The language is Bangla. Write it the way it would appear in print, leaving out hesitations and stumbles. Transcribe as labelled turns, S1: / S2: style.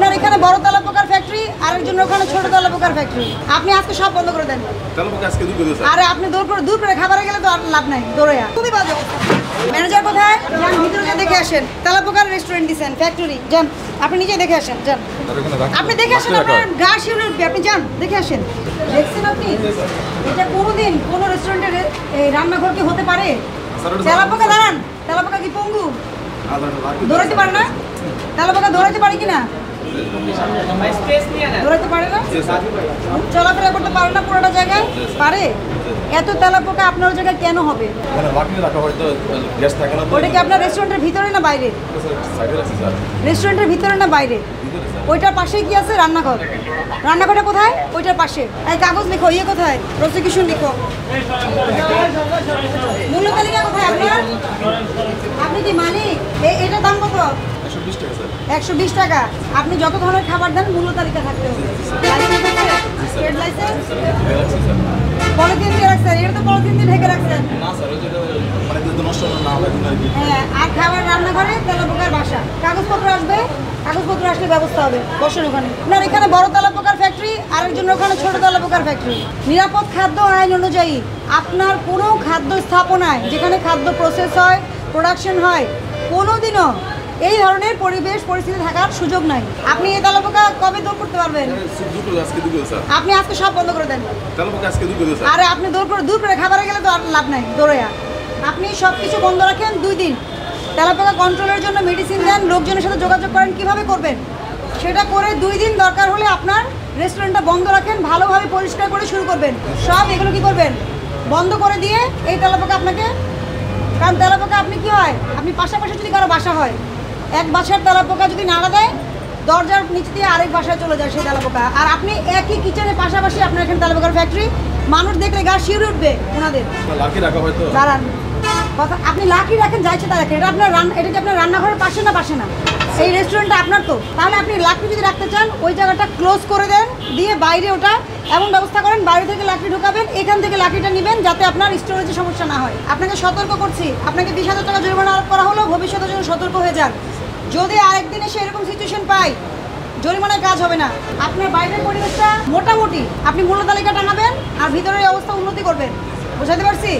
S1: আপনার এখানে বড় তেলাপোকার ফ্যাক্টরি, আরেকজন ওখানে ছোট তেলাপোকার ফ্যাক্টরি। আপনি আজকে সব বন্ধ করে দেন।
S2: তেলাপোকা আজকে দূর করে দিয়েছে।
S1: আরে আপনি দূর করে খাবারে গেলে তো আর লাভ নাই, দৌড়ে খুবই বাজে অবস্থা। ম্যানেজার কোথায়? যান ভিতরে গিয়ে দেখে আসেন। তেলাপোকার রেস্টুরেন্ট দিয়েছেন, ফ্যাক্টরি। যান আপনি নিজে দেখে আসেন, যান আপনি দেখে আসেন। আপনার গা শিউরে উঠবে, আপনি যান দেখে আসেন। দেখছেন আপনি এটা কোনোদিন কোনো রেস্টুরেন্টের এই রান্নাঘর কি হতে পারে? তেলাপোকা দাঁড়ান, তেলাপোকা কি পঙ্গু? দৌড়াতে পারে না? তেলাপোকা দৌড়াতে পারে কিনা? দৌড়াতে পারে না, চলাফেরা করতে পারে না পুরোটা জায়গায় পারে। এত তেলাপোকা আপনার জায়গায় কেন হবে? ওটা কি আপনার রেস্টুরেন্টের ভিতরে না বাইরে? রেস্টুরেন্টের ভিতরে না বাইরে? ওইটার পাশে কি আছে? রান্নাঘর। রান্নাঘরটা কোথায়? ওইটার পাশে। এই কাগজ লিখো, ইয়ে কোথায়? প্রসিকিউশন লিখো। মূল্য তালিকা কোথায় আপনার? আপনি কি মালিক? এটার দাম কত? 120 টাকা। আপনি যত ধরনের খাবার দেন মূল্য তালিকা থাকতে হবে। পলিথিন দিয়ে রাখছেন, এটা তো পলিথিন দিয়ে ঢেকে রাখছেন। হ্যাঁ, আর খাবার রান্নাঘরে তেলাপোকার বাসা। কাগজপত্র আসবে, কাগজপত্র আসলে ব্যবস্থা হবে। বসেন ওখানে। আপনার এখানে বড় তেলাপোকার ফ্যাক্টরি, আরেকজন ওখানে ছোট তেলাপোকার ফ্যাক্টরি। নিরাপদ খাদ্য আইন অনুযায়ী আপনার কোনো খাদ্য স্থাপনায় যেখানে খাদ্য প্রসেস হয়, প্রোডাকশন হয়, কোনোদিনও এই ধরনের পরিবেশ পরিস্থিতি থাকার সুযোগ নাই। আপনি এই তেলাপোকা কবে দূর করতে পারবেন? আপনি আজকে সব বন্ধ করে দেন। আরে আপনি দূর করে খাবারে গেলে তো আর লাভ নাই, দৌড়ে আপনি সব কিছু বন্ধ রাখেন 2 দিন। তেলাপোকা কন্ট্রোলের জন্য মেডিসিন দেন, লোকজনের সাথে যোগাযোগ করেন কিভাবে করবেন সেটা করে 2 দিন দরকার হলে আপনার রেস্টুরেন্টটা বন্ধ রাখেন, ভালোভাবে পরিষ্কার করে শুরু করবেন। সব এগুলো কি করবেন? বন্ধ করে দিয়ে এই তেলাপোকা আপনাকে, কারণ তেলাপোকা আপনি কি হয়, আপনি পাশাপাশি যদি কারো বাসা হয়, এক বাসার তেলাপোকা যদি নাড়া দেয় দরজার নিচ দিয়ে আরেক বাসায় চলে যায় সেই তেলাপোকা। আর আপনি একই কিচেনের পাশাপাশি আপনার এখানে তেলাপোকার ফ্যাক্টরি, মানুষ দেখলে গা শিউরে উঠবে ওনাদের। দাঁড়ান, কথা আপনি লাকি রাখেন, যাইছে তা রাখেন। এটা আপনার এটা কি আপনার রান্নাঘরের পাশে না পাশে না? এই রেস্টুরেন্টটা আপনার তো, তাহলে আপনি লাকড়ি যদি রাখতে চান ওই জায়গাটা ক্লোজ করে দেন, দিয়ে বাইরে ওটা এমন ব্যবস্থা করেন বাইরে থেকে লাকড়ি ঢোকাবেন, এখান থেকে লাকড়িটা নেবেন যাতে আপনার স্টোরেজে সমস্যা না হয়। আপনাকে সতর্ক করছি, আপনাকে 20,000 টাকা জরিমানা আরোপ করা হলো, ভবিষ্যতের জন্য সতর্ক হয়ে যান। যদি আরেকদিন এসে এরকম সিচুয়েশন পাই, জরিমানায় কাজ হবে না। আপনার বাইরের পরিবেশটা মোটামুটি আপনি মূল্য তালিকা টাঙাবেন আর ভিতরের অবস্থা উন্নতি করবেন। বুঝাতে পারছি?